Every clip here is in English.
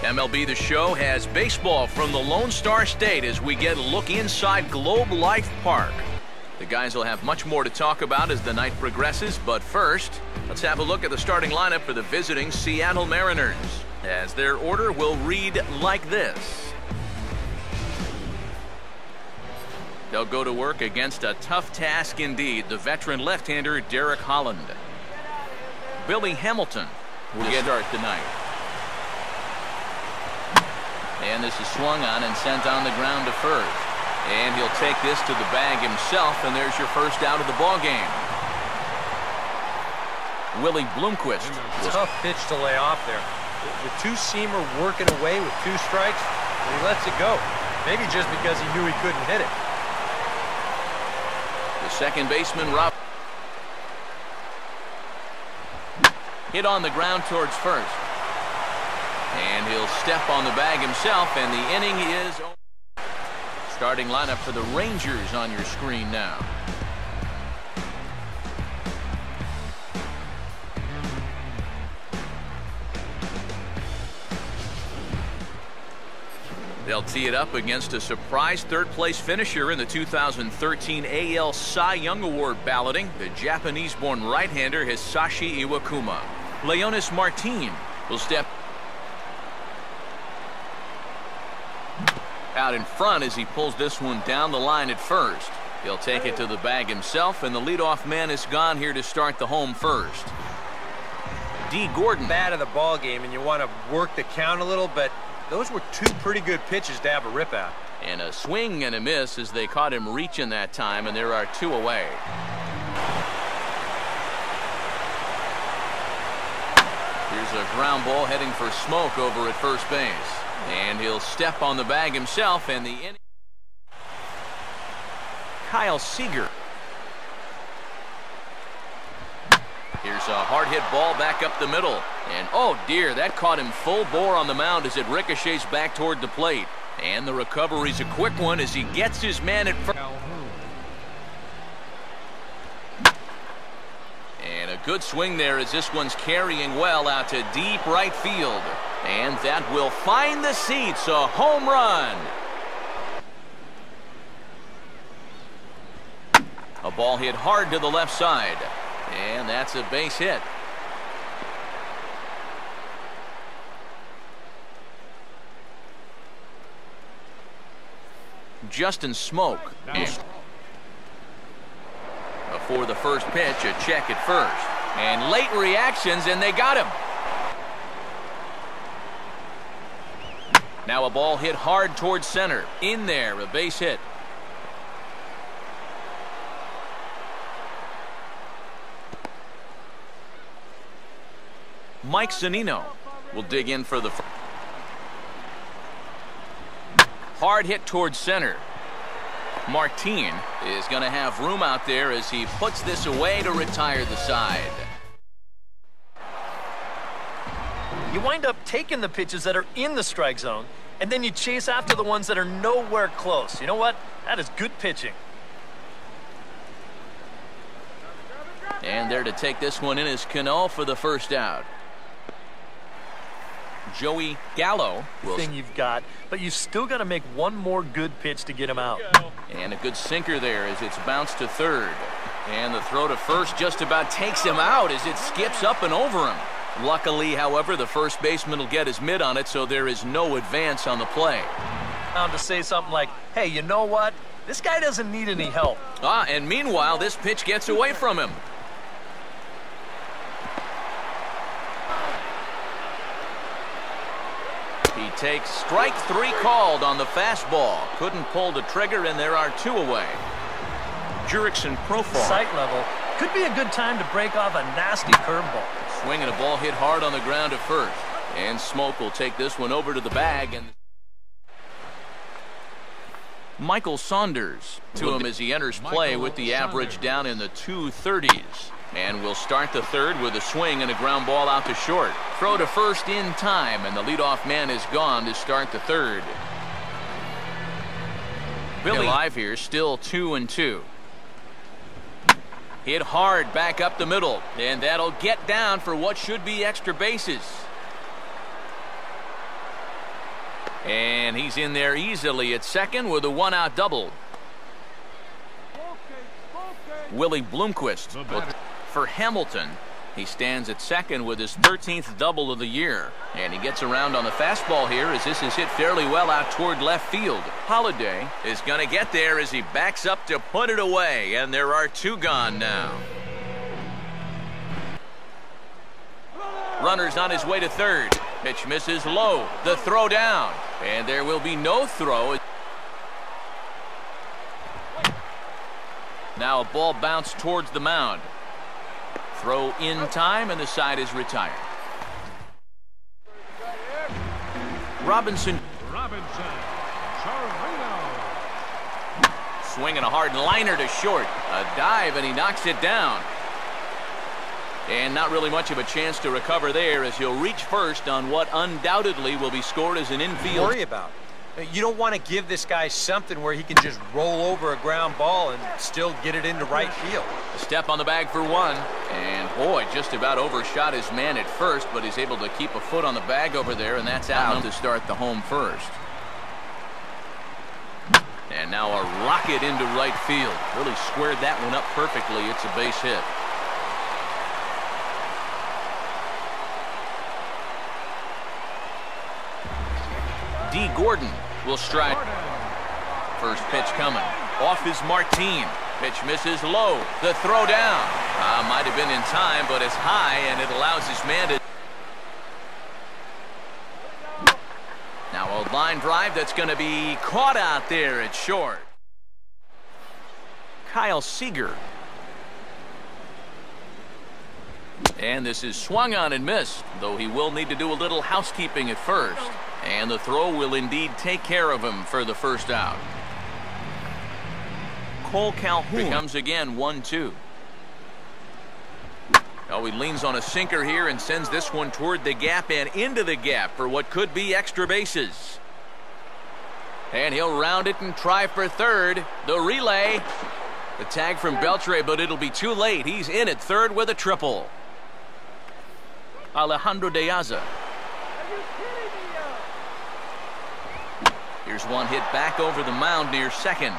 MLB The Show has baseball from the Lone Star State as we get a look inside Globe Life Park. The guys will have much more to talk about as the night progresses, but first, let's have a look at the starting lineup for the visiting Seattle Mariners, as their order will read like this. They'll go to work against a tough task indeed, the veteran left-hander Derek Holland. Billy Hamilton will get start tonight. And this is swung on and sent on the ground to first. And he'll take this to the bag himself, and there's your first out of the ball game. Willie Bloomquist. Tough pitch to lay off there. The two-seamer working away with 2 strikes, and he lets it go. Maybe just because he knew he couldn't hit it. The second baseman, Rob. Hit on the ground towards first. And he'll step on the bag himself, and the inning is over. Starting lineup for the Rangers on your screen now. They'll tee it up against a surprise third-place finisher in the 2013 AL Cy Young Award balloting, the Japanese-born right-hander Hisashi Iwakuma. Leonis Martin will step out in front as he pulls this one down the line at first. He'll take it to the bag himself, and the leadoff man is gone here to start the home first. D. Gordon. Bad of the ball game, and you want to work the count a little, but those were 2 pretty good pitches to have a rip out. And a swing and a miss as they caught him reaching that time, and there are 2 away. Here's a ground ball heading for Smoke over at first base. And he'll step on the bag himself, and the inning. Kyle Seager. Here's a hard hit ball back up the middle. And oh dear, that caught him full bore on the mound as it ricochets back toward the plate. And the recovery's a quick one as he gets his man at first. And a good swing there as this one's carrying well out to deep right field. And that will find the seats, a home run. A ball hit hard to the left side. And that's a base hit. Justin Smoke. Before the first pitch, a check at first. And late reactions, and they got him. Now a ball hit hard towards center. In there, a base hit. Mike Zunino will dig in for the hard hit towards center. Martin is going to have room out there as he puts this away to retire the side. You wind up taking the pitches that are in the strike zone, and then you chase after the ones that are nowhere close. You know what? That is good pitching. And there to take this one in is Cano for the first out. Joey Gallo will. Thing you've got, but you've still got to make one more good pitch to get him out. And a good sinker there as it's bounced to third. And the throw to first just about takes him out as it skips up and over him. Luckily, however, the first baseman will get his mitt on it, so there is no advance on the play. Bound to say something like, hey, you know what? This guy doesn't need any help. And meanwhile, this pitch gets away from him. He takes strike 3 called on the fastball. Couldn't pull the trigger, and there are 2 away. Jurickson Profar. Sight level. Could be a good time to break off a nasty curveball. Swing and a ball hit hard on the ground at first. And Smoke will take this one over to the bag. And Michael Saunders to him as he enters play with the average down in the 230s. And we'll start the third with a swing and a ground ball out to short. Throw to first in time, and the leadoff man is gone to start the third. Billy live here, still 2-2. Hit hard back up the middle, and that'll get down for what should be extra bases. And he's in there easily at second with a one-out double. Willie Bloomquist for Hamilton. He stands at second with his 13th double of the year. And he gets around on the fastball here as this is hit fairly well out toward left field. Holiday is going to get there as he backs up to put it away. And there are two gone now. Runner's on his way to third. Pitch misses low. The throw down. And there will be no throw. Now a ball bounced towards the mound. Throw in time, and the side is retired. Robinson. Swinging a hard liner to short. A dive, and he knocks it down. And not really much of a chance to recover there as he'll reach first on what undoubtedly will be scored as an infield. Worry about. You don't want to give this guy something where he can just roll over a ground ball and still get it into right field. A step on the bag for one. And boy, just about overshot his man at first, but he's able to keep a foot on the bag over there, and that's out to start the home first. And now a rocket into right field. Really squared that one up perfectly. It's a base hit. D. Gordon will strike. First pitch coming. Off is Martin. Pitch misses low. The throw down. Might have been in time, but it's high, and it allows his man to. Now a line drive that's going to be caught out there at short. Kyle Seager. And this is swung on and missed, though he will need to do a little housekeeping at first. And the throw will indeed take care of him for the first out. Cole Calhoun becomes again 1-2. Oh, he leans on a sinker here and sends this one toward the gap and into the gap for what could be extra bases. And he'll round it and try for third. The relay. The tag from Beltre, but it'll be too late. He's in at third with a triple. Alejandro De Aza. Here's one hit back over the mound near second.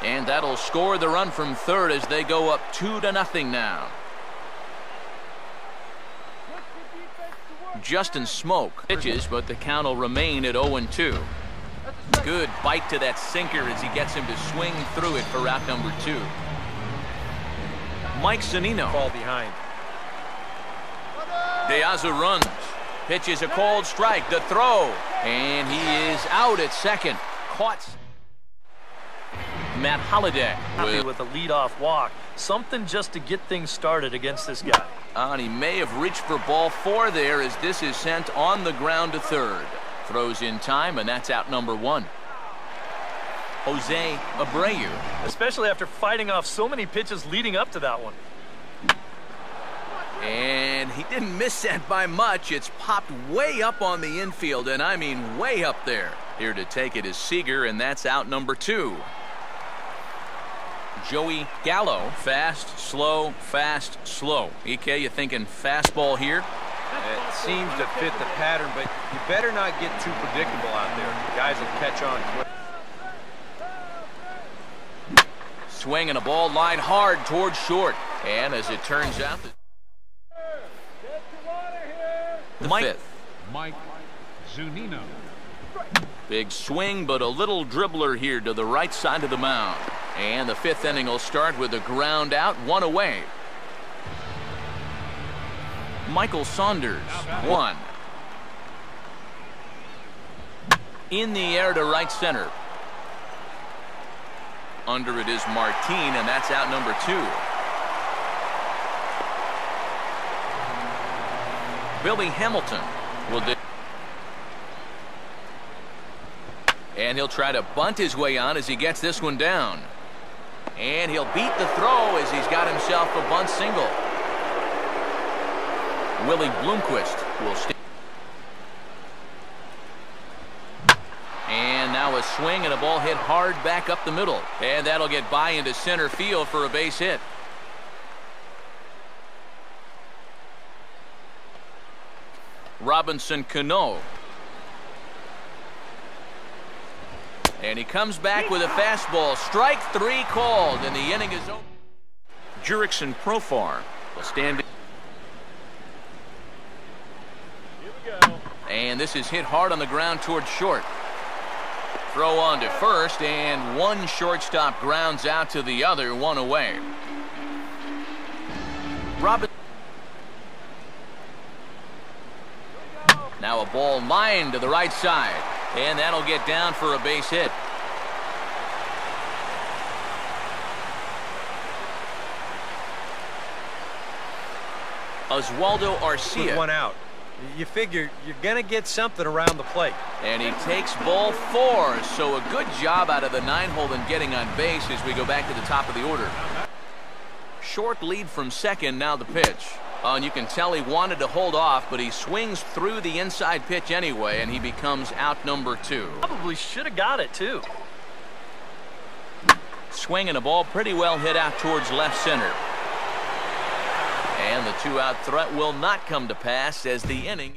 And that'll score the run from third as they go up 2-0 now. Justin Smoke pitches, but the count will remain at 0-2. Good bite to that sinker as he gets him to swing through it for out number 2. Mike Zunino. Fall behind. De Aza runs. Pitches a cold strike. The throw. And he is out at second. Caught. Matt Holliday. Happy with a leadoff walk. Something just to get things started against this guy. And he may have reached for ball 4 there as this is sent on the ground to third. Throws in time, and that's out number 1. Jose Abreu. Especially after fighting off so many pitches leading up to that one. And he didn't miss that by much. It's popped way up on the infield, and I mean way up there. Here to take it is Seager, and that's out number 2. Joey Gallo. Fast, slow, fast, slow. EK, you thinking fastball here? It seems to fit the pattern, but you better not get too predictable out there. Guys will catch on quick. Swing and a ball line hard towards short. And as it turns out, the fifth. Mike Zunino. Big swing, but a little dribbler here to the right side of the mound. And the 5th inning will start with a ground out, 1 away. Michael Saunders, 1. In the air to right center. Under it is Martin, and that's out number 2. Billy Hamilton will do. And he'll try to bunt his way on as he gets this one down. And he'll beat the throw as he's got himself a bunt single. Willie Bloomquist will stay. And now a swing and a ball hit hard back up the middle. And that'll get by into center field for a base hit. Robinson Cano And he comes back with a fastball. Strike 3 called, and the inning is over. Jurickson Profar will stand. And this is hit hard on the ground towards short. Throw on to first, and one shortstop grounds out to the other, one away. Robin. Now a ball lined to the right side, and that'll get down for a base hit. Oswaldo Arcia. With one out. You figure you're going to get something around the plate. And he takes ball 4, so a good job out of the 9-hole in getting on base as we go back to the top of the order. Short lead from second, now the pitch. And you can tell he wanted to hold off, but he swings through the inside pitch anyway, and he becomes out number 2. Probably should have got it, too. Swinging a ball pretty well hit out towards left center. And the 2-out threat will not come to pass as the inning.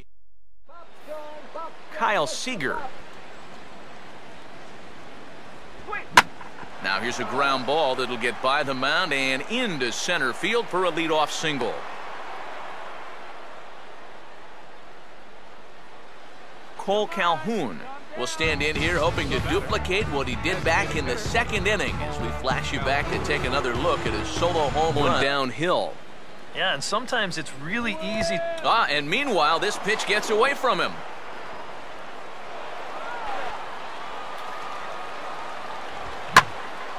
Kyle Seager. Now here's a ground ball that'll get by the mound and into center field for a leadoff single. Cole Calhoun will stand in here hoping to duplicate what he did back in the second inning as we flash you back to take another look at his solo home run downhill. Yeah, and sometimes it's really easy. And meanwhile, this pitch gets away from him.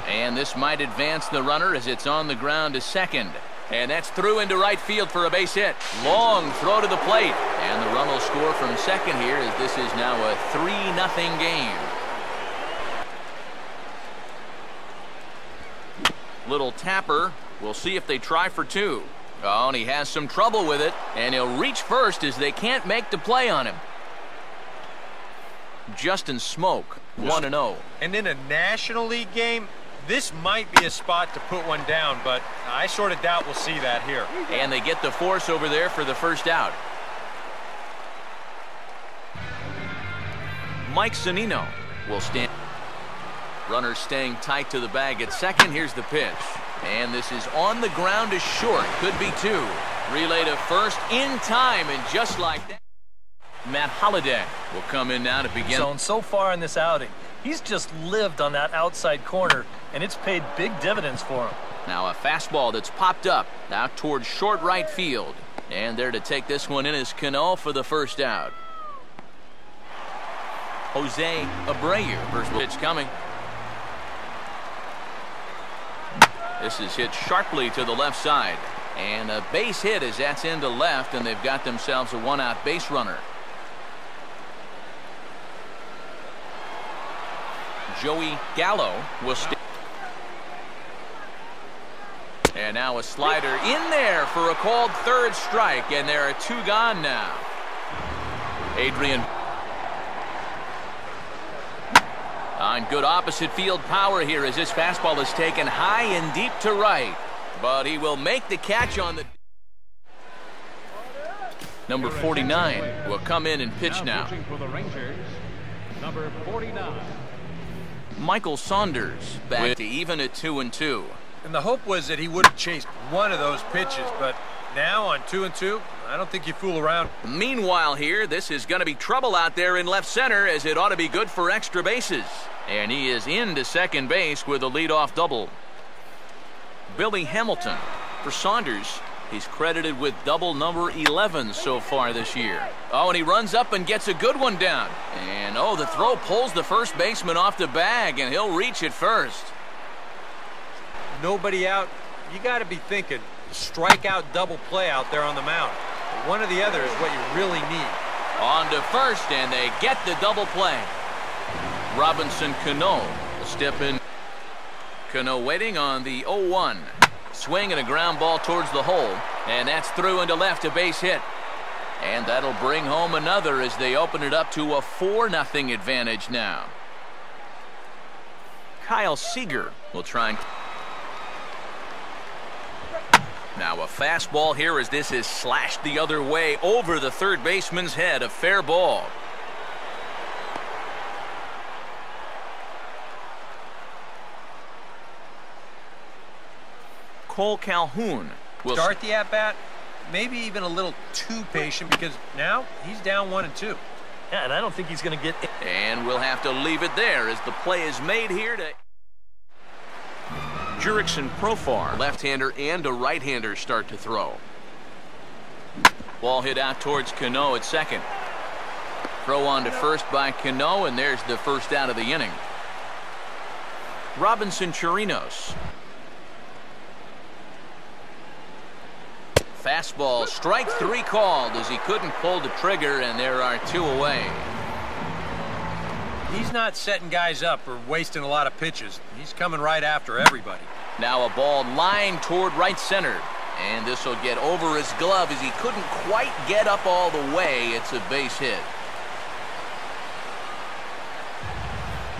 And this might advance the runner as it's on the ground to second. And that's through into right field for a base hit. Long throw to the plate. And the run will score from second here as this is now a 3-0 game. Little tapper. We'll see if they try for 2. Oh, and he has some trouble with it, and he'll reach first as they can't make the play on him. Justin Smoke, 1-0. And in a National League game, this might be a spot to put one down, but I sort of doubt we'll see that here. And they get the force over there for the first out. Mike Zunino will stand. Runner staying tight to the bag at second. Here's the pitch. And this is on the ground to short. Could be 2. Relay to first in time, and just like that, Matt Holliday will come in now to begin. So far in this outing, he's just lived on that outside corner, and it's paid big dividends for him. Now a fastball that's popped up out towards short right field. And there to take this one in is Cano for the first out. Jose Abreu, first pitch coming. This is hit sharply to the left side. And a base hit as that's into left, and they've got themselves a 1-out base runner. Joey Gallo will stay. And now a slider in there for a called third strike, and there are 2 gone now. Adrian. On good opposite field power here as this fastball is taken high and deep to right. But he will make the catch on the. Number 49 will come in and pitch now. For the Rangers, number 49. Michael Saunders back to even at 2-2. And the hope was that he would have chased one of those pitches, but now on 2-2, I don't think you fool around. Meanwhile here, this is going to be trouble out there in left center as it ought to be good for extra bases. And he is into second base with a leadoff double. Billy Hamilton for Saunders. He's credited with double number 11 so far this year. Oh, and he runs up and gets a good one down. And oh, the throw pulls the first baseman off the bag, and he'll reach it first. Nobody out. You got to be thinking strikeout double play out there on the mound. One or the other is what you really need. On to first, and they get the double play. Robinson Cano will step in. Cano waiting on the 0-1. Swing and a ground ball towards the hole, and that's through into left, a base hit. And that'll bring home another as they open it up to a 4-0 advantage now. Kyle Seager will try and. Now a fastball here as this is slashed the other way over the third baseman's head. A fair ball. Cole Calhoun will start the at-bat, maybe even a little too patient, because now he's down 1-2. Yeah, and I don't think he's going to get... And we'll have to leave it there as the play is made here to... Jurickson Profar, left-hander and a right-hander start to throw. Ball hit out towards Cano at second. Throw on to first by Cano, and there's the first out of the inning. Robinson Chirinos. Fastball, strike three called as he couldn't pull the trigger, and there are two away. He's not setting guys up or wasting a lot of pitches. He's coming right after everybody. Now a ball lined toward right center, and this will get over his glove as he couldn't quite get up all the way. It's a base hit.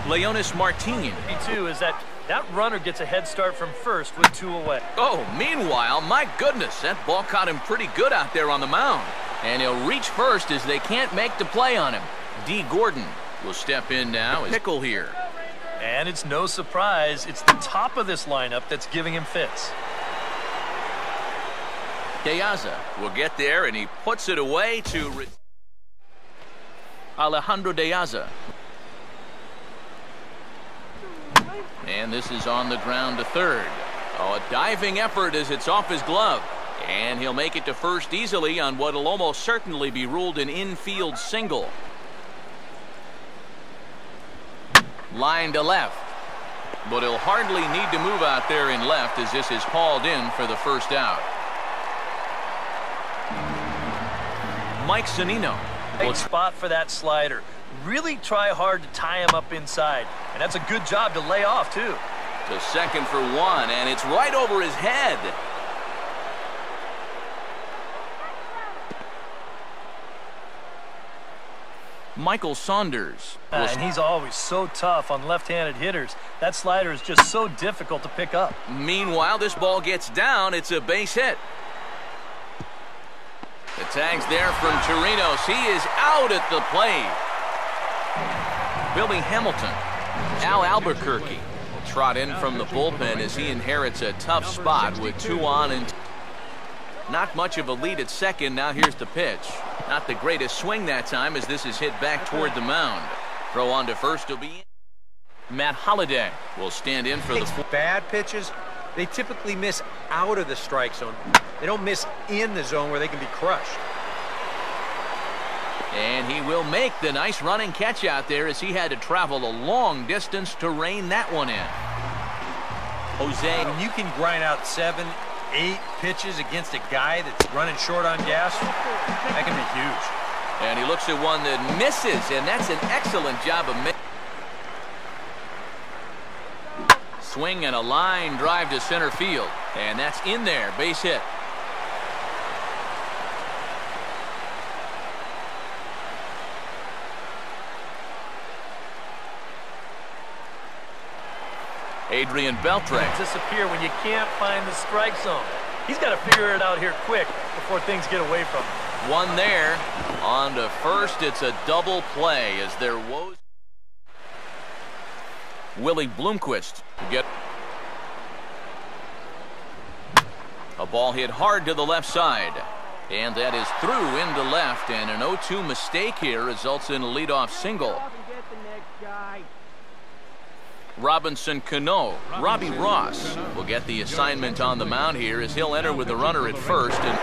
Leonis Martin. Too is that runner gets a head start from first with two away. Oh, meanwhile, my goodness, that ball caught him pretty good out there on the mound. And he'll reach first as they can't make the play on him. D. Gordon will step in now. Pickle here. And it's no surprise, it's the top of this lineup that's giving him fits. Deaza will get there, and he puts it away to Alejandro Deaza. And this is on the ground to third. Oh, a diving effort as it's off his glove. And he'll make it to first easily on what will almost certainly be ruled an infield single. Line to left. But he'll hardly need to move out there in left as this is hauled in for the first out. Mike Zunino. Great spot for that slider. Really try hard to tie him up inside. And that's a good job to lay off, too. To second for one, and it's right over his head. Michael Saunders. And he's always so tough on left-handed hitters. That slider is just so difficult to pick up. Meanwhile, this ball gets down. It's a base hit. The tag's there from Chirinos. He is out at the plate. Billy Hamilton. Al Albuquerque will trot in from the bullpen as he inherits a tough spot with two on and not much of a lead at second. Now here's the pitch. Not the greatest swing that time as this is hit back toward the mound. Throw on to first will be Matt Holliday will stand in for the bad pitches. They typically miss out of the strike zone. They don't miss in the zone where they can be crushed. And he will make the nice running catch out there as he had to travel a long distance to rein that one in. Jose. When you can grind out 7, 8 pitches against a guy that's running short on gas, that can be huge. And he looks at one that misses, and that's an excellent job of making. Swing and a line drive to center field, and that's in there, base hit. Adrian Beltre. Disappear when you can't find the strike zone. He's got to figure it out here quick before things get away from him. One there. On to first. It's a double play as there was. Willie Bloomquist get a ball hit hard to the left side, and that is through into left, and an 0-2 mistake here results in a leadoff single. Robinson Cano. Robbie Ross will get the assignment on the mound here as he'll enter with the runner at first. And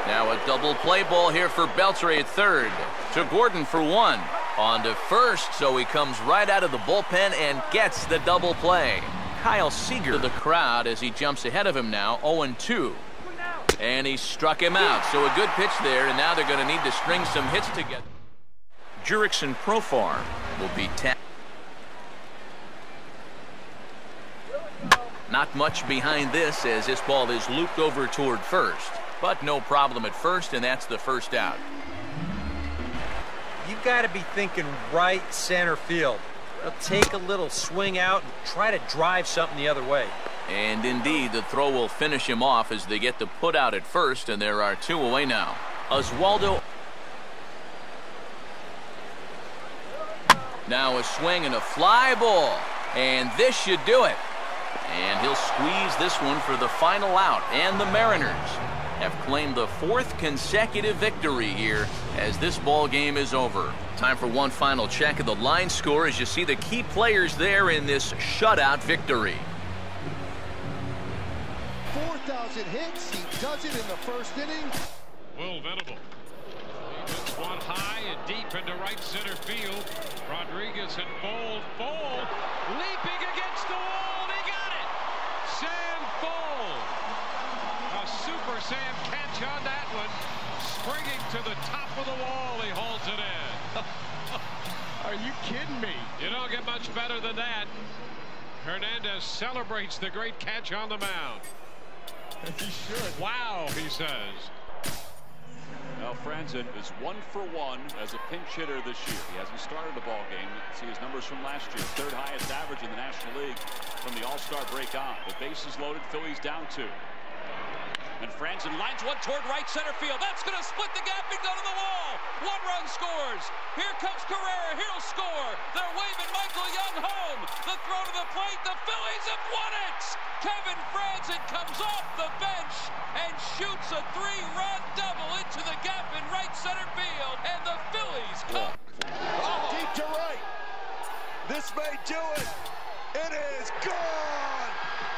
now a double play ball here for Beltre at third. To Gordon for one. On to first, so he comes right out of the bullpen and gets the double play. Kyle Seager to the crowd as he jumps ahead of him now, 0-2. And he struck him out, so a good pitch there, and now they're going to need to string some hits together. Jurickson Profar will be tapped. Not much behind this as this ball is looped over toward first, but no problem at first, and that's the first out. You've got to be thinking right center field. They'll take a little swing out and try to drive something the other way. And indeed, the throw will finish him off as they get the put out at first, and there are two away now. Oswaldo. Now a swing and a fly ball, and this should do it. And he'll squeeze this one for the final out. And the Mariners have claimed the 4th consecutive victory here as this ball game is over. Time for one final check of the line score as you see the key players there in this shutout victory. 4,000 hits. He does it in the first inning. Will Venable. He hits one high and deep into right center field. Rodriguez and Fold leaping against the wall. They got it. Sam Fold. A Super Sam catch on that one. Springing to the top of the wall. He hauls it in. Are you kidding me? You don't get much better than that. Hernandez celebrates the great catch on the mound. He should. Wow, he says. Now Franzen is 1 for 1 as a pinch hitter this year. He hasn't started a ball game. See his numbers from last year. 3rd highest average in the National League from the All-Star break on. The bases loaded. Phillies down 2. And Franzen lines one toward right center field. That's going to split the gap and go to the wall. 1 run scores. Here comes Carrera. He'll score. They're waving Michael Young home. The throw to the plate. The Phillies have won it. Kevin Franzen comes off the bench and shoots a 3-run double into the gap in right center field. And the Phillies come. Deep to right. This may do it. It is gone.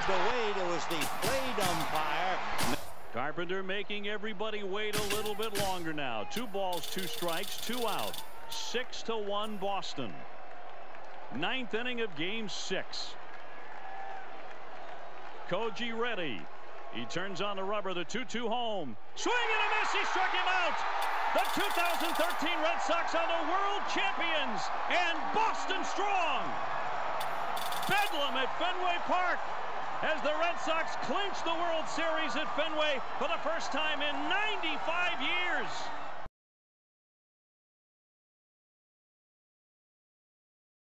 The wait, it was the plate umpire. Carpenter making everybody wait a little bit longer now. 2 balls, 2 strikes, 2 out. 6-1 Boston. 9th inning of game 6. Koji ready. He turns on the rubber. The 2-2 home. Swing and a miss. He struck him out. The 2013 Red Sox are the world champions. And Boston strong. Bedlam at Fenway Park as the Red Sox clinch the World Series at Fenway for the first time in 95 years.